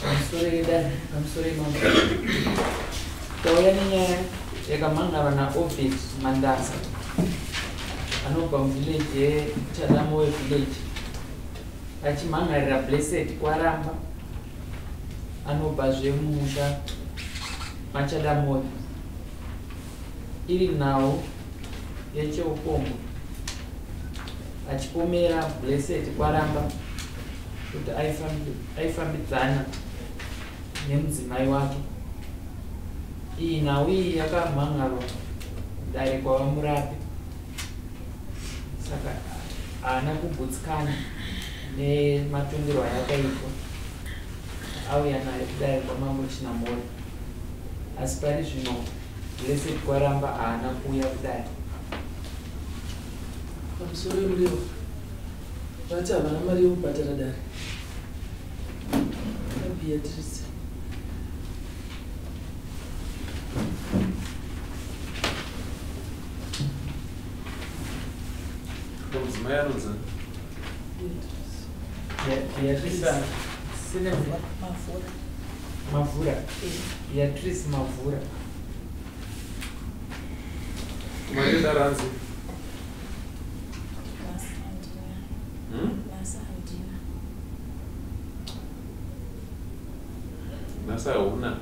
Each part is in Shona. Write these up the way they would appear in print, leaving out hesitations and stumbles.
I'm sorry, Mom. Toyani, Yakamanga, and office, Mandasa. I know from village, Chadamo village. Achimanga, blessed, Quaramba. I know Bajemusha, Machadamo. Even now, Yacho Pomo. Achipomera, blessed, Quaramba. Kuti aifambidzana nemudzimai wake. Iyi nhau iyi yakamhangarwa dare kwavamurapi, saka haana kugutsikana nematongerwo ayakaitwa auya naye kudare kwamambo Chinamori. Asi pari zvino Blessed Kwaramba haana kuuya kudare. Pamusoro yemuriwo vati havana mari yokubhadhara dare. Beatrice. Beatrice. Mavura. Beatrice Mavura. Marita Ranzi. Nasa una.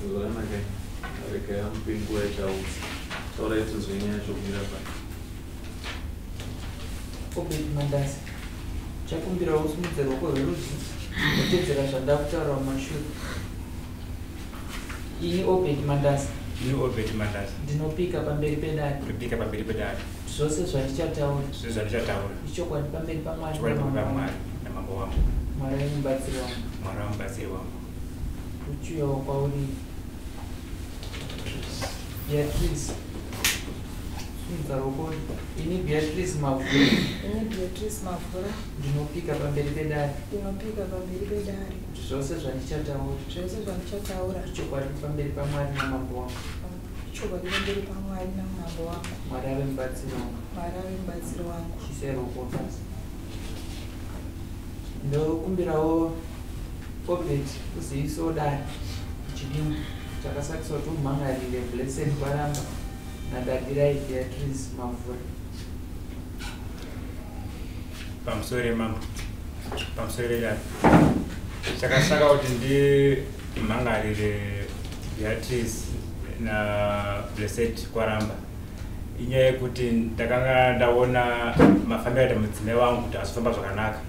Zona ke areke ampingu ya uzi. Sora itu zwinya shobira pa. Obedi Mandasi. Chakumbira usumudze roko rweruzi. Utedzera zvandakutaura mumashuri. Ini Obedi Mandasi. Ini Obedi Mandasi. Ndinopika pamberi pedare. Kupika pamberi pedare. Zvose zvandichataura. Zvose zvandichataura. Ichokwadi pamberi paMwari. Ichokwadi pamberi paMwari namambo wangu. Mwari mubatsiri wangu. Mwari mubatsiri wangu. Uchiuyawo kwauri. Beatrice. Sunza roko. Ini Beatrice Mavura. Ini Beatrice Mavura. Ndinopika pamberi pedare. Ndinopika pamberi pedare. Zvose zvandichataura. Zvose zvandichataura. Ichokwadi pamberi paMwari namambo wangu. Ichokwadi pamberi paMwari namambo wangu. Mwari ave mubatsiri wangu. Mwari ave mubatsiri wangu. Chise roko pasi. Ndokumbirawo Obedi uzivisewo dare chidini chakasakiswa kuti umhangarire Blessed Kwaramba nadadirai Beatrice Mavura. Pamusoro yemambo. Pamusoro yedare. Chakasaka kuti ndimhangarire Beatrice na Blessed Kwaramba inyaya yekuti ndakanga ndaona mafambiro aita mudzimai wangu kuti asifamba zvakanaka.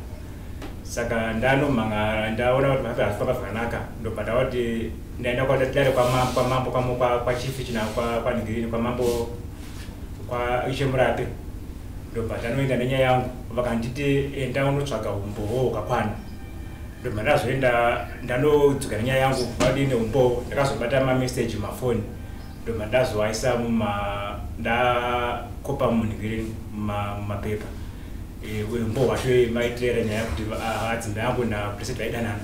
Saka ndanomhangara ndaona kuti mafambiro asifamba zvakanaka ndobva ndaona kuti ndaenda kwadare kwamambo kwa chief china kwa Nigirini kwamambo kwa Ishe Murape. Ndobva ndanoenda nenyaya yangu vakanditi enda unotsvaga umbowo hwakakwana. Ndobva ndazoenda ndanodzoka nenyaya yangu vadine umbowo ndakazobata mameseji mafoni. Ndobva ndazoaisa ndakopa muNigirini mumapepa. Umbowo hwacho maitirera nyaya yekuti adzimai angu naPresident vaidanana.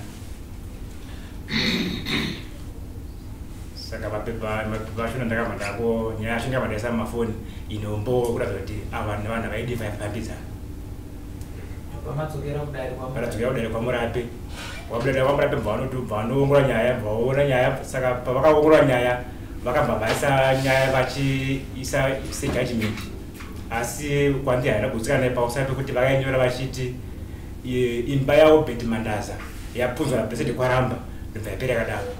Saka mapepa ashona ndakabva ndako nyaya yacho ndakabva ndaisa mumafoni ine umbowo kuratidza kuti ava nevanhu vaidi 500. Pamadzokera kudare kwaMurape. Wabudira kwaMurape bva vanoongorora nyaya vaona nyaya. Saka pavakaongorora nyaya vakabva vaisa nyaya vachiisa sejudgment. Asi kwandi haina kugutsikana naye pausai pekuti vakainyora vachiti imba yaObedi Mandasa yapunzwa naBlessed Kwaramba ndobva yapera yakadaro.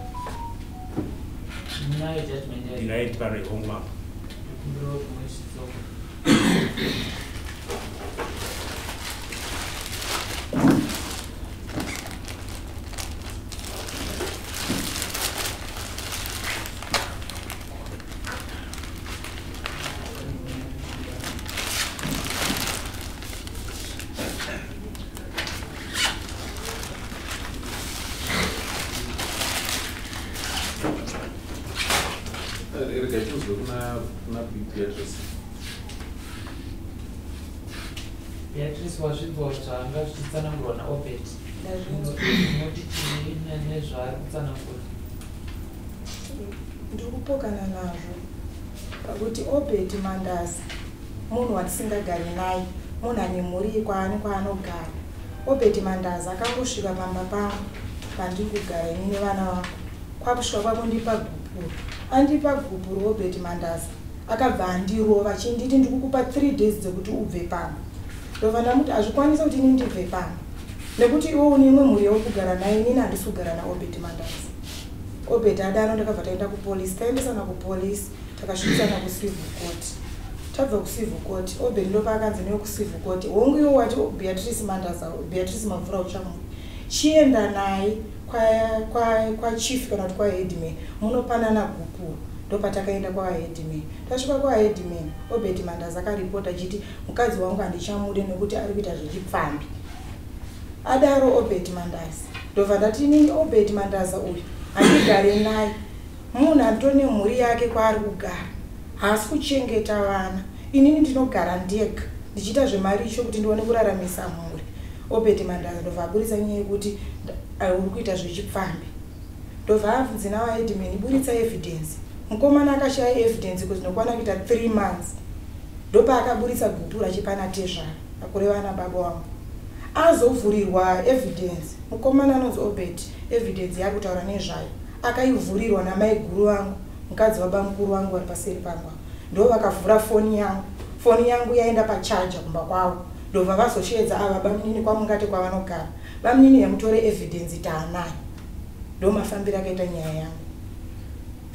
Ndinaiti pano ihongu mambo. Beatrice wazvinzwa zvaanga zvichitsanangurwa naObedi. Noti chii nezvaari kutsanangura? Ndiri kupokana nazvo. pakuti Obed Mandaza munhu watisingagari naye, munhu ane mhuri kwaanogara. Obed Mandaza akangosvika pamba pangu pandiri kugara ini nevana vangu. Kwakusvika kwakundipa gupuro, andipa gupuro Obed Mandaza akabva andirova chinditi ndikukupa 3 days dzekuti ubve pamba. Ndobva ndamuti hazvikwanisa kuti ini ndibve pamba nekuti iwe une imwe mhuri yekugara naye, inini handisi kugara naObed Mandaza. Obed adano ndakabva taenda kupolisi, taendesana kupolisi takasvikisana kucivil court. Tabva kucivil court Obed ndopa akanzi newe kucivil court hongu iwo wati Beatrice Mandaza, Beatrice Mavhura uchamwe chienda naye kwa chief kana kuti kwa headman munopanana gupuro. Ndopa takaenda kwa headman. Tasvika kwa headman Obed Mandaza akaripota achiti mukadzi wangu handichamude nekuti ari kuita zvechipfambi. Adaro Obed Mandaza. Ndobva ndati inini Obed Mandaza uyu handigare naye, munhu andone mhuri yake kwaari kugara, haasi kuchengeta vana. Inini ndinogara ndega ndichiita zvemaricho kuti ndione kuraramisa mhuri. Obed Mandaza ndobva aburisa nyaya yekuti uri kuita zvechipfambi. Ndobva abvunza navaheadman buritsa evidence. Mukomana akashaya evidence kuti ndokwana kuita 3 months. Ndopa akaburitsa gupuro achipana tezvara akureva nababa wangu. Azovhurirwa evidence mukomana anonzi Obed, evidence yakutaura nezvayo akaivhurirwa namai guru vangu, mukadzi wababa mukuru wangu vari paseri pangu. Ndo vakavhura foni yangu yaenda pachaja kumba kwavo. Ndobva vazoshedza ava bamunini kwamungati kwavanogara, bamunini yamutore evidence taanayo. Ndo mafambiro akaita nyaya yangu.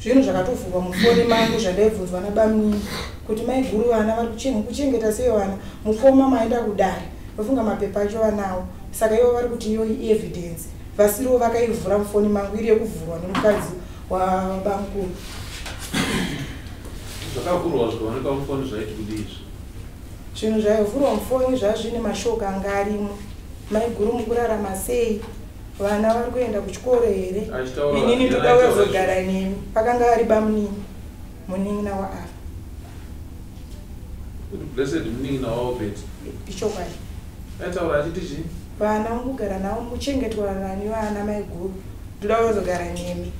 Zvinhu zvakatovhurwa mufoni mangu zvandaibvunzwa nabamunini kuti mai guru vana vari kuchengeta sei vana, mukoma maenda kudare vafunga mapepa acho vanawo, saka ivo vari kuti iyo evidence vasiriwo vakaivhura mufoni mangu iri yekuvhurwa nemukadzi wabamukuru. Zvakavhurwa zvikaoneka mufoni zvaiti kudizvi? Zvinhu zvaivhurwa mufoni zvazvine mashoko anga arimo. Mai guru mukurarama sei, vana vari kuenda kuchikoro here, inini ndoda kuzogara nemi. Pakanga ari bamunini munin'ina waAfa. Kuti blessed munin'ina waObed ichokwadi aitaura achiti chii? Vana mukugara navo muchengetwa nani vana mai guru, ndoda kuzogara nemi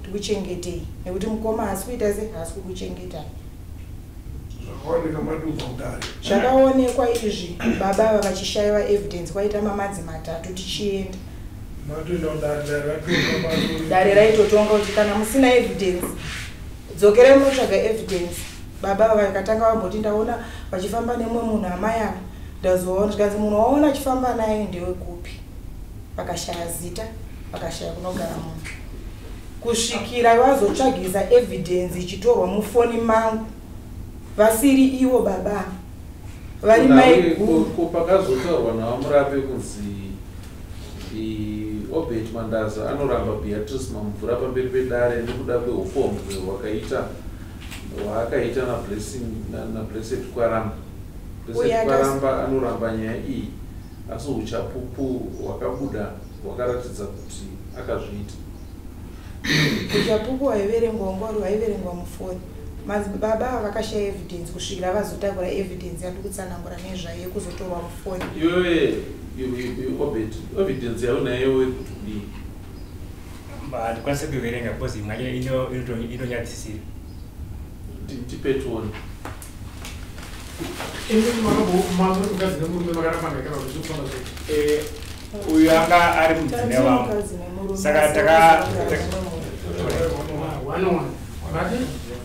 tikuchengetei nekuti mukoma haasi kuita sei, haasi kukuchengetai. Zvakaonekwa izvi baba ava vachishayiwa evidence kwaita mamadzi matatu tichienda. Dare raitotonga kuti kana musina evidence dzokerai munotsvaga evidence. Baba ava vakatanga vamboti ndaona vachifamba nemwe munhu amai ava, ndazoona zvikanzi munhu waona achifamba naye ndewekupi. Vakashaya zita, vakashaya kunogara munhu. Kusvikira vazotsvagisa evidence ichitorwa mufoni mangu vasiri ivo baba vari mai guru. Pakazotaurwa navamurape kunzi Obed Mandaza anoramba Beatrice Mavhura pamberi pedare nekuda kweufombe hwaakaita naBlessed Kwaramba. Blessed Kwaramba anoramba nyaya iyi, asi uchapupu hwakabuda hwakaratidza kuti akazviita. Uchapupu hwaiverengwa ngori hwaiverengwa mufoni. Baba vakashaya evidence kusvikira vazotakura evidence yandikutsanangura nezvayo kuzotorwa mufoni. Iwewe Obed, evidence yaunayo wekuti kudii? Handikwanisi kuiverenga because imwe yacho inonyadzisira. Tipe tuone. Uyu anga ari mudzine wangu, saka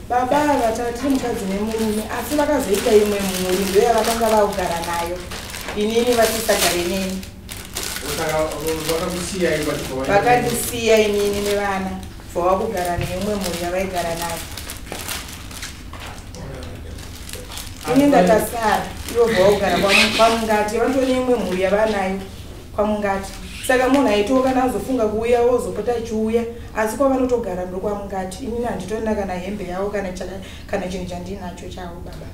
baba vatatu mukadzi nemurume asi vakazoita imwe mhuri ndoyavakanga vaugara nayo, inini vatisagare neni. Vakandisiya inini nevana bva kugara neimwe mhuri yavaigara nayo. Ini ndakasara ivo bva kugara kwamungati, vantone imwe mhuri yavanayo kwamungati. Saka munhu aitiwo kana azofunga kuuya wozopota achiuya, asi kwavanotogara ndokwamungati. Inini handitorina kana hembe yavo kana chinhu chandinacho chavo baba.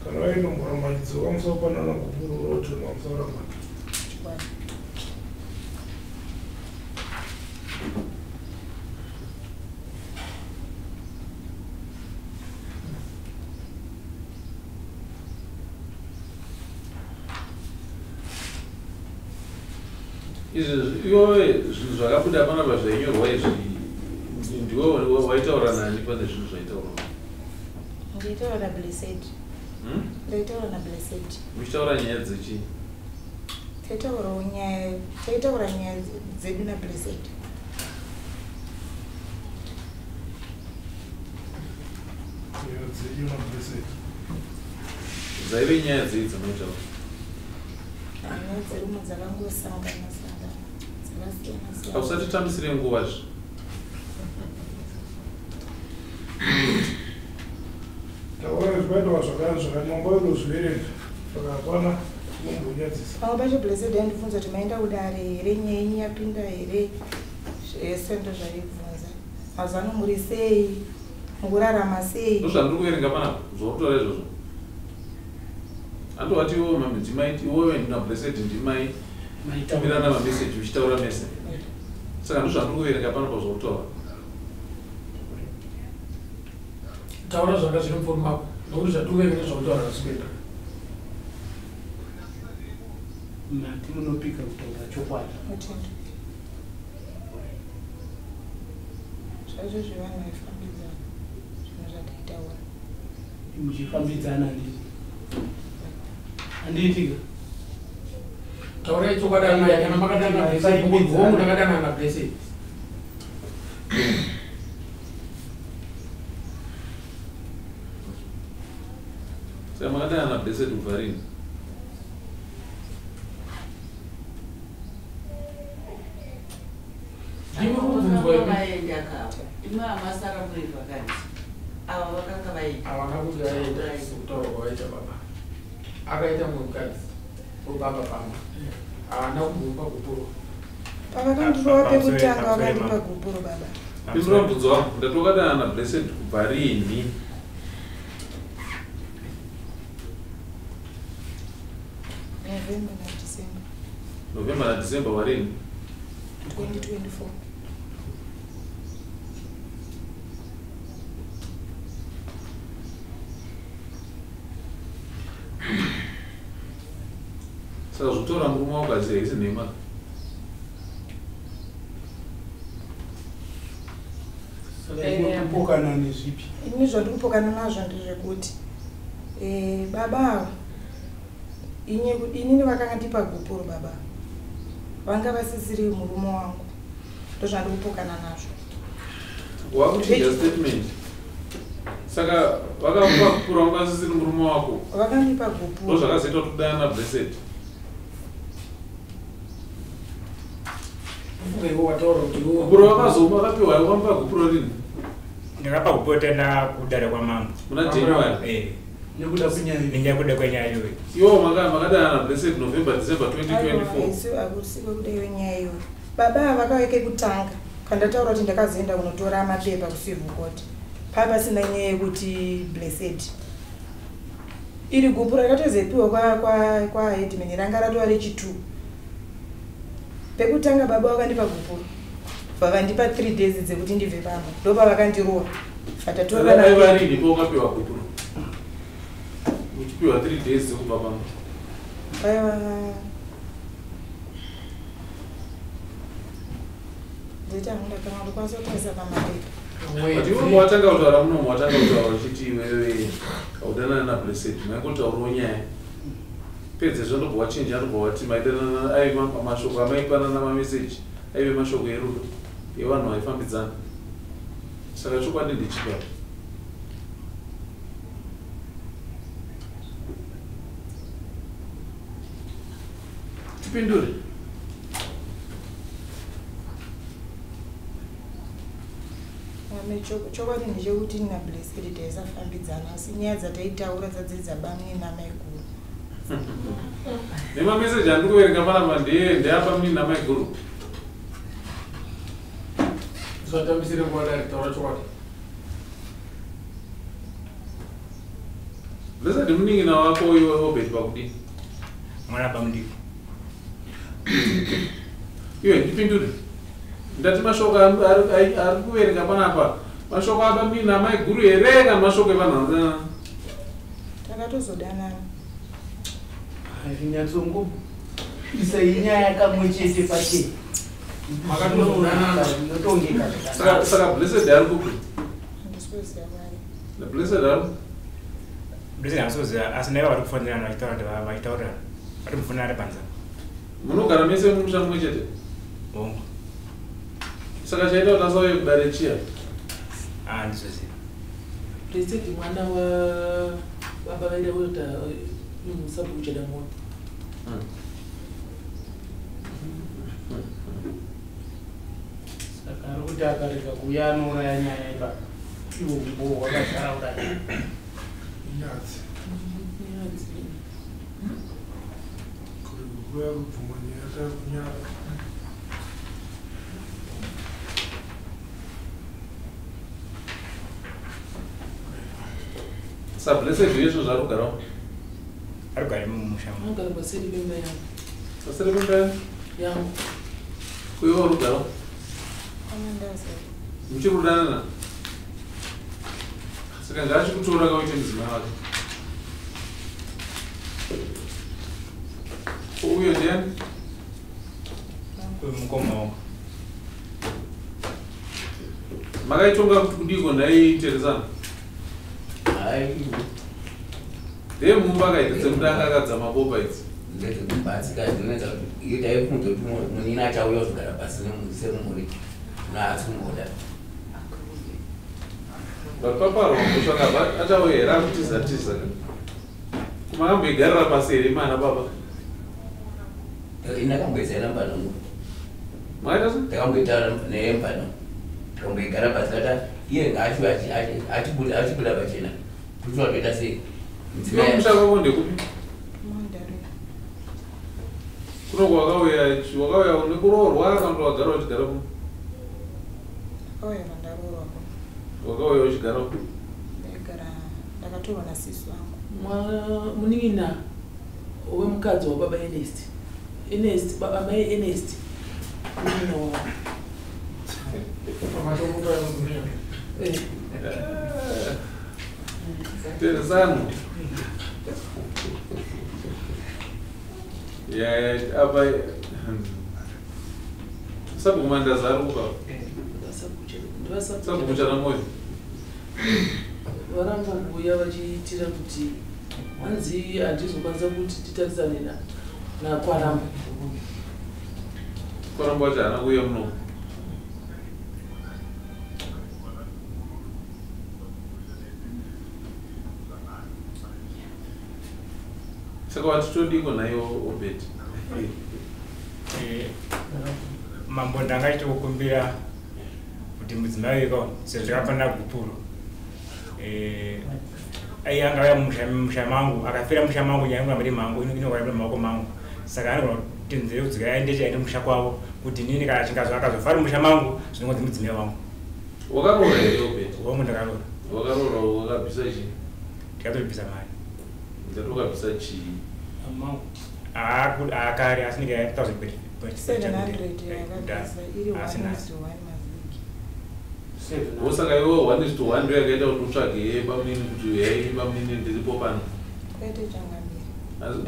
Kana vainombora madziso vamusapanana kupurura kuti vamusaura mati. Izvi iwewe zvinhu zvakabuda panapa zvainyorwa izvi ndiwe waitaura nani pane zvinhu zvaitaura Nditaura na Blessed. Nditaura na Blessed. muchitaura nyaya dzechii taitaura nyaya dzedu na Blessed. dzaive nyaya dzei dzinotaura Nyaya dzerumu dzakangosangana dzakasiyana. hausatitambisire nguvazve taura zvaitawa zvakanyomba unozviverenga zvakakwana mumbonyadzisa pamwe pacho Blessed yandifunza kuti maenda kudare here nyaya yenyu yapinda here zvese ndo zvaibvunza mazano muri sei mukurarama sei ndozvandiri kuverenga panapa zvokutora izvozvo andovati iwo mamedzimai iwowe na Blessed ndimai mirana mameseji uchitaura mese saka ndozvandiri kuverenga panapa zvokutaura taura zvanga zviri mupfuri mako nokuti zvatuverenga nezvakutaura zvasipenda mati munopika kutaura chokwadi mutendo zvaizvo zvevanhu vaifambidzana zvinhu zvataitaura muchifambidzana handiitika taura chokwadi kana makadana na Blessed saka makadana na Blessed kubva rini havana kuti aenda kutaura kwavaita baba akaita mukadzi ubaba pamwe havana kumbopa kupuro pavakandirowa pekutanga vakandipa gupuro baba pindura mubvunzo wangu ndatokadana na Blessed kubva rini November November na December na December warini 2024 saka zvokutora murume waukazi haisi nhema kupokana nezvipi ini zvandiri kupokana nazvo ndezvekuti baba inini vakanga ndipa gupuro baba vanga vasisiri murume wangu ndozvandiri kupokana nazvo wakuchinja statement saka vakakupa gupuro vanga vasisiri murume wako vakandipa gupuro ndozvakazoita kuti udana na Blessed gupuro vakazoma vakapiwa wakamupa gupuro rini ndakapa kupotenda kudare kwamambo muna January nekuda kunyaya ninyakuda kwenyaya iyoyi iwo makadana na Blessed November December 2024 hakusiko kuda iyo nyaya iyoyo baba vakaweke kutanga kandataura kuti ndakazoenda kunotora mapepa kucivil court papasina nyaya yekuti Blessed iri gupuro rakatozepiwa kwahetman ranga ratova rechitu pekutanga baba vakandipa gupuro vakandipa 3 days dzekuti ndibve pamba ndopa vakandirowa vatatovarini po wakapiwa gupuro uchipiwa 3 days dzekubva pamba aiwa ndetangundakanga ndokwanisa kutarisa pamapepa but iwe watanga kutaura munomu watanga kutaura uchiti iwewe haudanana na Blessed maingotaurawo nyaya pedzezvo ndobva wachinja ndobva wati maidanana aive mashoko amaipanana mameseji aive mashoko erudo evanhu vaifambidzana saka chokwadi ndechipa tipindure chokwadi ndechekuti na Blessed taisafambidzana asi nyaya dzataitaura dzadziri dzabamwe namaiguru nemameseji andiri kuverenga panapa ndeapa mini namaiguru zvatambisire nguva taura chokwadi Blessed munin'ina wako iwe Obed pakudini mwana bamndiko iwe ndipindure ndati mashoko ari kuverenga panapa mashoko abamini namaiguru here kana mashoko evanhu takatozodanana hazvinyatsongo isa inyaya kamwe chete pachete Saka blessed ari kupi? Ndisipoziva mari. The blessed ari? Blessed hamusoziva asi naiva vari kufonderana vachitaurana vari mufonera ari panza. Munogara mese mumusha mumwe chete? Hongu. Saka chaita kuti asauye kudare chiya? Handizoziva. Blessed mwana wa baba vaida wota musabu uchada mwana. Saka ari kuti akarega kuuya anouraya nyaya ipa iwo mbo wakagara kudai. Nyadzi. Kuri kuya kubvuma nyaya kunyara. Sa blessed zvesvo zvari kugarawo? Ari kugara mumusha. Anogara paseri pemba yangu. Paseri pemba Yangu. Kuiva uri kugarawo? Amandazi. Muchiri kudanana? Saka ngaachikutora kawaite mudzimai wake. Uyo ndiani? Uyu mukoma wangu. Makaitonga kuti kudiko ndaiteerezana? Ndiye mumba akaita sekuti akakadza mabopa idzi. ndezvekubatsika zvinoita kuti iyo taifunza kuti munini achauya kuzogara pasi semumuri naatsumoda Vapaparwa kusvaka achauya here akutiza-tiza. Makamboigarira pasi here mana baba? inakamboisa nambano Makaita se? takamboitaura neyembano takamboigara pasi kata iye ngacho achibuda pachena kuti watoita sei Iwe musha kwako ndekupi? Mandari. Kuno wakauya nekuroorwa kana kuti wagara uchigara kuno? Ndakauya pandaroorwako. Wakauya uchigara kuno? Ndakatorwa nasisi wangu. Munina wemukadzi wababa Ernest. Ernest, baba mai Ernest. Munina wao. Pamatomuka yangu. Teresano. Apa sabu kumandaza ari kupa? Sabu kuchana moyo? Varamba kuuya vachiitira kuti hanzi handizokwanisa kuti titarisane naKwaramba. Kwaramba wacho haana kuuya muno? Saka watitodiko nayo Obed? Mambo ndangachitokukumbira kuti mudzimai weko sezvo akafanira gupuro aiye angauya musha mangu akafira musha mangu nyaya ingambiri mangu inogara mumaoko mangu saka anogona kutenzere kudzika yaende chaende musha kwavo kuti nini kana chingazo akazofari musha mangu zvinongodzi mudzimai wangu. Wakaroora here Obed? Hongu ndakaroora. Wakaroora wakabvisa chii? Ndikatobvisa mari. Ndakabvisa chii? Akari asi ndika 1000 700 yakabvisa iri 1:1 maziki. Osaka iwe 1:1 ndo yakaita kuti utsvage bamunini kuti yai bamunini ndiripo pano. Kwaite changamira. Asi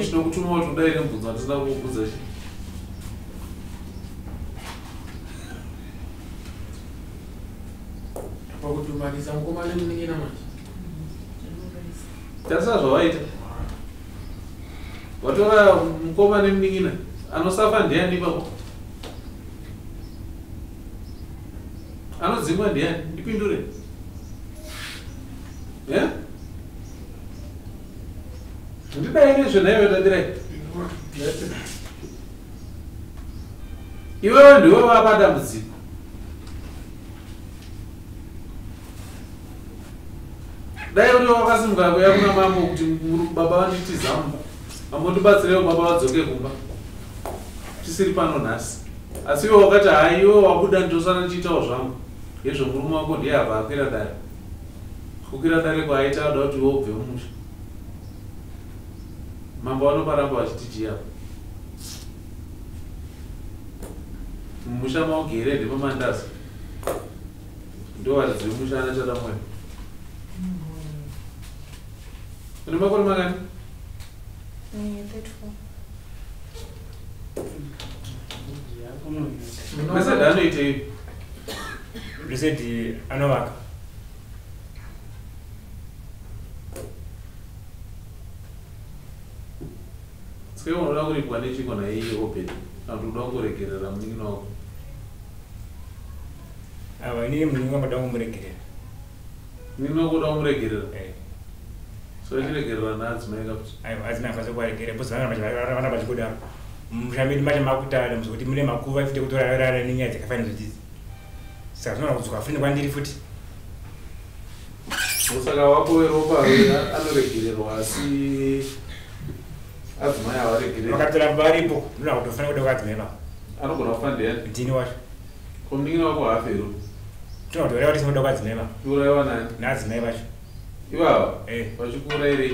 tinokutuma kuti udaire mubvunzo watisina kukubvunza chi? Pakutumanisa mukomana muningina manje. Tarisa zvavaita. Watora mukomana muningina anosafa ndiani ipapo? Anodzimwa ndiani? Ipindure. Ndidai nezvo naiwe tadirai. Iwewe ndiwe wapa dambudziko. Dai uri wakasimuka kuya kuna mambo kuti baba vanditiza mumba. Mambo ndibatsirewo baba vadzoke kumba. Tisiri pano nhasi. Asi iwe wakati hai iwe wabuda ndosana ndichiitawo zvangu. Yezvo murume wako ndiye abva akwira dare. Kukwira dare kwaaita ada kuti iwe ubve mumusha. Mambo vanoparamba vachiti chiyapo. Mumusha maugere ndepamandazi. Ndo varidzi vemusha anachada mwoyo. Une makore mangani? 34. Blessed anoite hivi. Blessed anovaka. Sio unaona kuri kwa nichi kona hii open. Na tudongo rekerera mwingine wako. Awa ni mlingo madango murekerera. Nino kudongo rekerera. So Eh. ile rekerera na azimeka. Ayo azina fasa kwa rekerera. Bosi vana vachikuda. Mshamiri macha makuta mzuti mune makuva ifite kutora rara ninya dzakafana zvidzizi. Saka zvinoda kudzoka futi kwandiri futi. Musaka wako weropa anorekererwa asi adzimai avarekerera. Vakatora varipo. Ndinoda kutofana kuda kwadzimai. Anogona kufandira. Ndini wacho. Komningina wako hafero. Tinotora kuti sinoda kwadzimai. Uraiwa nani? Nadzimai vacho. Iwava. Vachikura ere.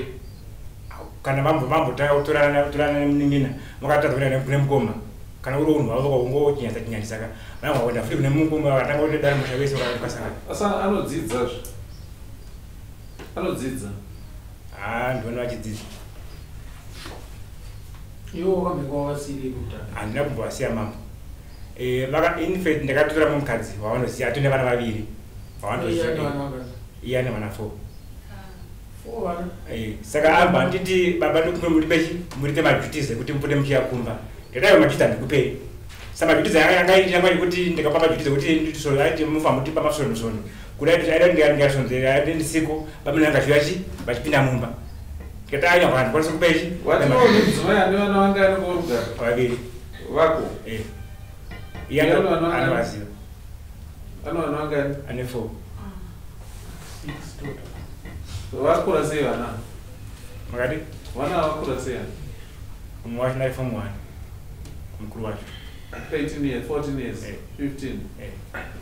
Kana mambo torana mningina makatadza kuenda kune mukoma kana uri unhu wavo ungochinyatsa saka vana vakuenda futi kune mukoma vakatanga kutodara musha wese vakasaka Asa anodzidza zve. Anodzidza. ndivona vachidzidza iwo wakamhekwa wasiri kutanga handina kumbovasiya mambo infact ndakatotora mumukadzi wavanoziya atone vana vaviri iye ane vana 4 saka amba handiti baba ndokumwe murite majutis ekuti mupote muchiyakumba ndadayo majutis handikupei saka majutis angaitira mari kuti ndikapa majutis ekuti aiti mufa mutipa masonosono kudai aida ndingasonzera aida ndisiko bamene angachivachi vachipinda mumba ndikatanya vanhu kwanisa kupeichi Watimudzimai ane vana vangani kuorugara? vaviri Vako? iye anovaziva Ano vana vangani? ane 4 Vakura sei vana? makati Vana vakura sei? umwe wacho nai form 1 mukuru wacho 13 years, 14 years, 15.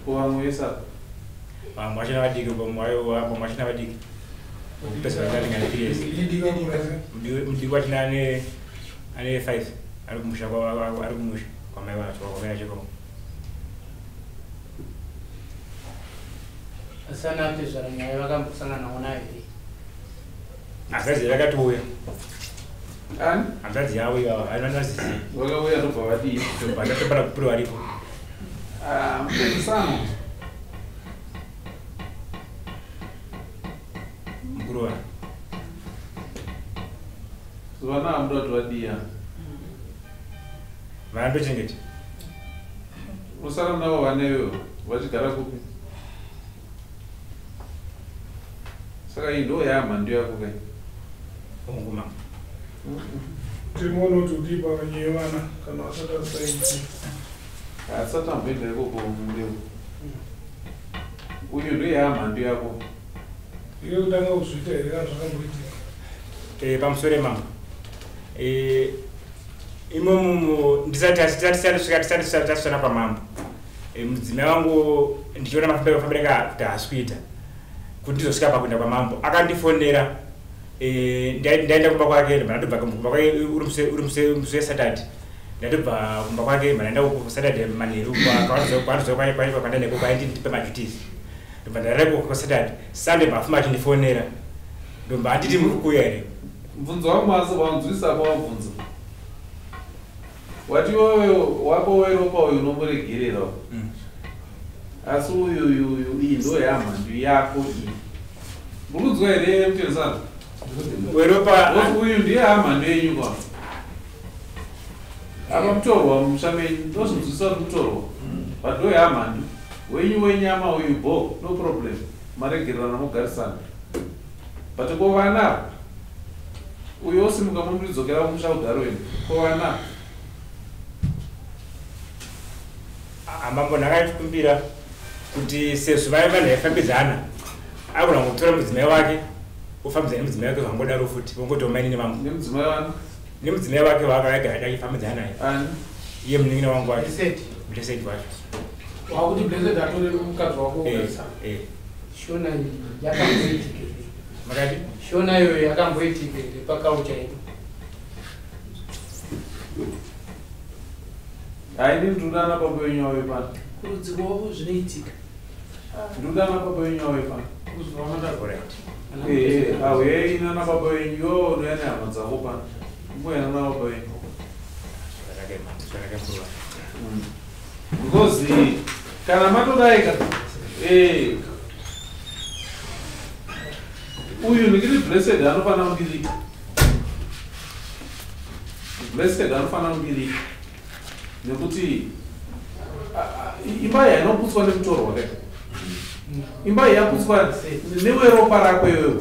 Kuvamwe vese apa? vamwe vacho navadiki vamwe vacho navadiki kupesaaingane 3 years mudiki wacho ane 5 ari kumusha ari kumusha kwamai vacho kwamai vachiko asana ati zvaranyaya vakambosanganawo nayo here hanzvadzi yakatouya Ani? hanzvadzi yavo ivava ainonazizi Vakauya ndobva vadii? vatatopara kupiro varipo Mupesano. mukuru wa Vana hamuda kuti vadii? vana ndochengeti Usara navo vaneyo vachigara kupi? Saka iyi ndo yaamhando yako kai? onguma Timono tudipa kwenye vana kana wasata saiti. Asati amboenda ikoko mundeu. Uyu ndo yaamhando yako. Iyo kutanga kuzvita here kana zvakamboitika. pamusoro emambo imomo ndisati tasvana pamambo mudzimai wangu ndichiona mafambiro kuti haasi kuita kuti ndizosvika pakuenda kwamambo akandifonera ndaenda kumba kwake ndobva kumba kwake uri musi wesaturday ndandobva kumba kwake ndaenda kusaturday manheru kwandaneko kwaindipe majutis ndobva ndareko kwasaturday sunday mafuma achindifonera ndomba handiti muri kuuya here Mvunzo wamasa wanzwisa apa wabvunza. Wati wako weropa uyu unomuregerera. Asi uyu iyi ndo yaamhando yako iyi. Murudzwa here mutenzano? weropa Uyu ndiye yaamhando yenyu kwa. Apa mutorwa mushamenyi ndozvinzwisa kuti mutorwa. But ndo yaamhando. Wenyu wenyama uyu bo, no problem. Maregererana mugarisana. But ko vana uyo osimuka mumuridzokera kumusha kugara wenu kovana amambo ndakatikumbira kuti sezvo vanhu vaifambidzana agona kutora mudzimai wake ufambidzana nemudzimai wake zvangodaro futi vongotomaini nevamwe nemudzimai wanu nemudzimai wake vaakaaga achifambidzana naye ani iye munin'ina wangu wacho Blessed. Blessed wacho wakuti Blessed atore mukadzi wako ukaisa shona iyi yakamboitike makati shona iyoyo yakamboitike pakaucha yedu haini ndudana baba wenyu wave pana kurudzirwa wavo zvinoitika ndudana baba wenyu wave pana Alright. auyaina nababa wenyu yo noyane hama dzako pana mboyana nababa wenyu Zvakanaka mukuru wacho because kana matodaika uyu ndikiti blessed anofana kudirika. Blessed anofana kudirika nekuti imba yainoputswa nemutorwa wake, imba yaputswa neweropa rako iwewe,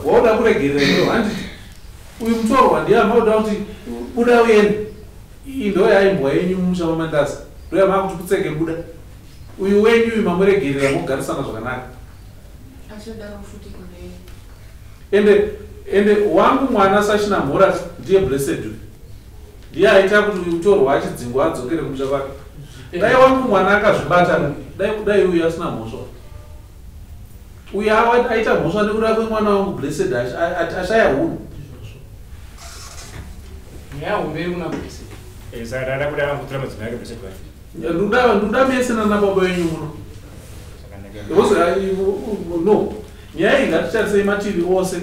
wauda kuregerera iwewe. Handiti uyu mutorwa ndiye amauda kuti buda uyende, iyi ndo yaimbwa yenyu mumusha wamandasa, ndo yamava kuti kutsenge buda. Uyu wenyu uyu mamuregerera mogarisana zvakanaka. Ende wangu mwana Sachina Mhora ndiye blessed, ndiye aita kuti uyu mutorwa achidzingwa adzokere kumusha kwake. Dai wangu mwana akazvibata, dai uyu asina mhosva. Uyu aita mhosva nekuda kwemwana wangu blessed ashaya hunhu. Yahumberi kuna blessed. Saka kuda kutora madzina ake blessed wacho. Nduda mesena nababa wenyu muno. No, nyaya ingatichatise mativi ose.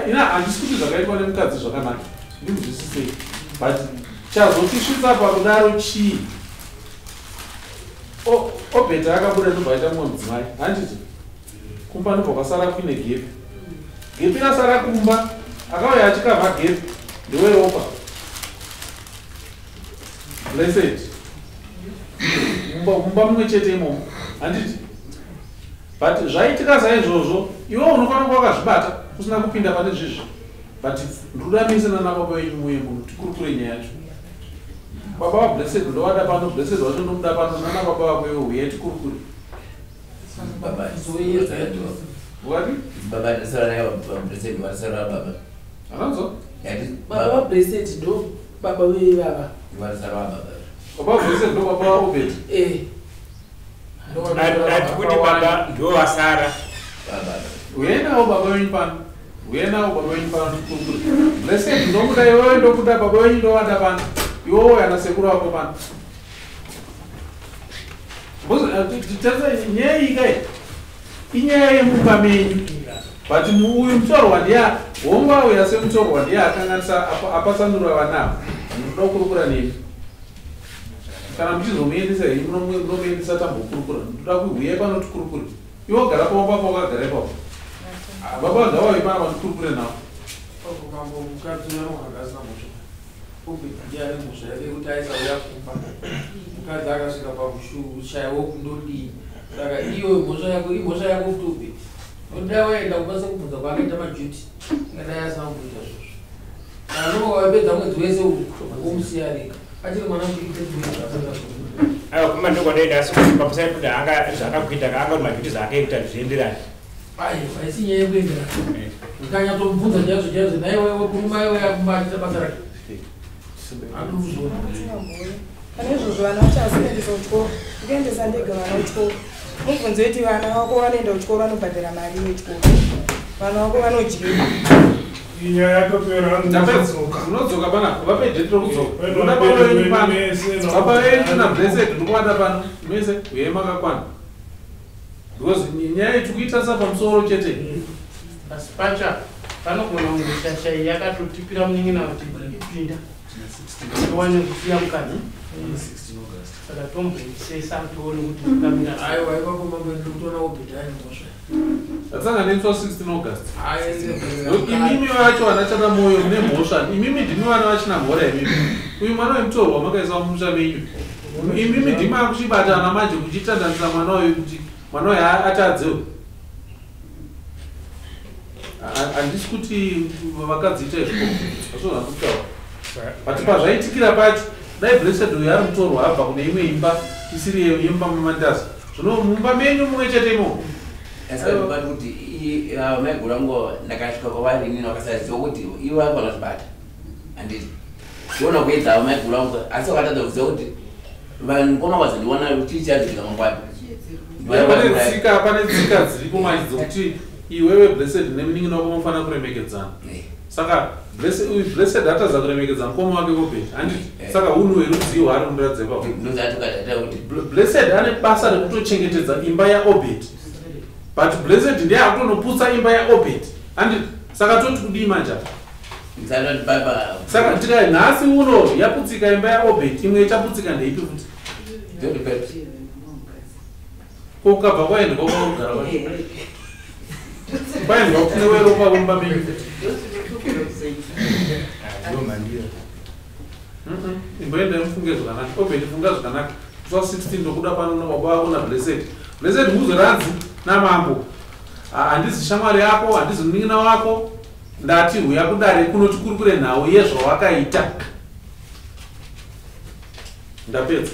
Ina handisi kuti zvakaitwa nemukadzi zvakanaka, ndimuzvisisei, but chazotisvitsa pakudaro chii? Obheta akabuda ndobva aita mumwe mudzimai, handiti kumba ndobva kwasara kuine gepi. Gepi rasara kumba, akauya achikabva gepi, ndeweropa. Blessed. Mumba mumwe chete imomo, handiti? But zvaitika saizvozvo, iwe unofanira kuva wakazvibata kusina kupinda pane zvizvi. But ndudamisana nababa wenyu muye tikurukure nyaya yacho. Baba waBlessed ndowada pano, Blessed wacho ndomuda pano, nana baba wako iwe uye tikurukure. Baba Wadi? Baba ndasara ya Blessed wasara baba. Ananzo? Baba Blessed ndo baba wewe baba. Wasara baba. Baba Blessed ndo baba wa Obed. Kuti baba ndo wasara. Baba. Uyenawo baba wenyu pano. Uyenawo baba wenyu pano tikurukure. Blessed ndomuda iwewe ndokuda baba wenyu ndowada pano. Iwewe yana sekuru wako pano. Nyaya ikai inyaya yemumba menyu, but uyu mutorwa ndiye wonga uya semutorwa ndiye akanganisa apasanura vanavo. Munoda kukurukura nemi kana muchizomuendesa iyi munomuendesa tambokurukura. Ndoda kuhuye pano tikurukure. Iwe ogara pamwe papo wakagara ipapo. Baba ndawai pana vatikurukure navo. Mukadzi unohangazina mhosva. Ndiari mhosva yake kuti aisauya kumba. Mukadzi akasvika pakushayiwo kundodii. Saka iyo mhosva yako imhosva yako kuti upi. Ndoda waenda kukwanisa kubvunza kwaakaita majuti. Ngadai asina kuita zvozvo. Kana wapedza mwedzi wese womusiya rega. Achiri mwana aiwa kuma ndokwadaida asi kuti pamusai kuti anga zvakakuita anga kuti majuti zvake kuti zvienderane. Haisi nyaya yekuenderana. Ndikanyatobvunza chaizvo naiwewe kuruma iwe yakubatisa basa rake. Pane izvozvo vana vachazoendesa kuchikoro, ukaendesa ndega vana kuchikoro. Mubvunze kuti vana vako vanoenda kuchikoro vanobhadhara mari yechikoro. Vana vako vanodyiwa. Inyaya yatopera unodzoka panapa vapedzetiro kudzoka. Ndoda baba wenyu pano. Baba wenyu naBlessed ndikuwada pano. Mese uye makakwana. Because nyaya tikuita sa pamusoro chete. Asi pacha panogona kunge shashai yakatotipira munin'ina kuti ipinda. Towane kusiya mukadzi. Saka tomboisesa toone kuti mukamira. Aiwa ipapo mabwedu kutoona Obed ane mhosva. Atsanganiswa 16 August. Imimi vacho vanachata moyo mune mhosva. Imimi ndimi vana vachina mhora imimi. Uyu mwana wemutorwa makaisa mumusha menyu. Imimi ndimi akuchibatana manje kuchitandanisa mwana uyu kuti mwana uyu atadzewo. Handisi kuti vakadziita izvo. Azvo handikutaura. But pazvaitikira pacho dai Blessed uyu ari mutorwa abva kune imwe imba isiri yemba mamandasa. Zvino mumba menyu mumwe chete imomo. Asika kuti maigura ngo ndakasvika kwavari nini wakasaziva kuti ivo vari vanozvibata. Handiti. Ndiona kuedza maigura ngo asi wakatadza kuziva kuti vanhu komavazondiona tichichadzidzika mangwani. Pane tsika dziripo manje dzokuti iwewe Blessed nemunin'ina wako munofanira kuremekedzana. Saka Blessed atadza kuremekedzana mukoma wake Obed. Handiti. Saka unhu hwerudzivo ari kundiradza ipapo. Blessed ane basa rekutochengetedza imba yaObed. But Blessed ndiye akutonoputsa imba yaObed. Handiti. Saka toti kudii manje. Msaloni baba. Saka tika nhasi uno yaputsika imba yaobet imwe ichaputsika ndeipi futi Don't bet. kokabva kwaenda kwakwakugara kwacho kwaendwa kune wero kwavomba menyu futi imboenda imufunge zvakanaka obet funga zvakanaka 1216 ndokuda pano wabavona blessed huzoranzi namambo handizi shamwari yako handizi munin'ina wako ndati huya kudare kunoti kuri kure nhau yezvawakaita ndapedza.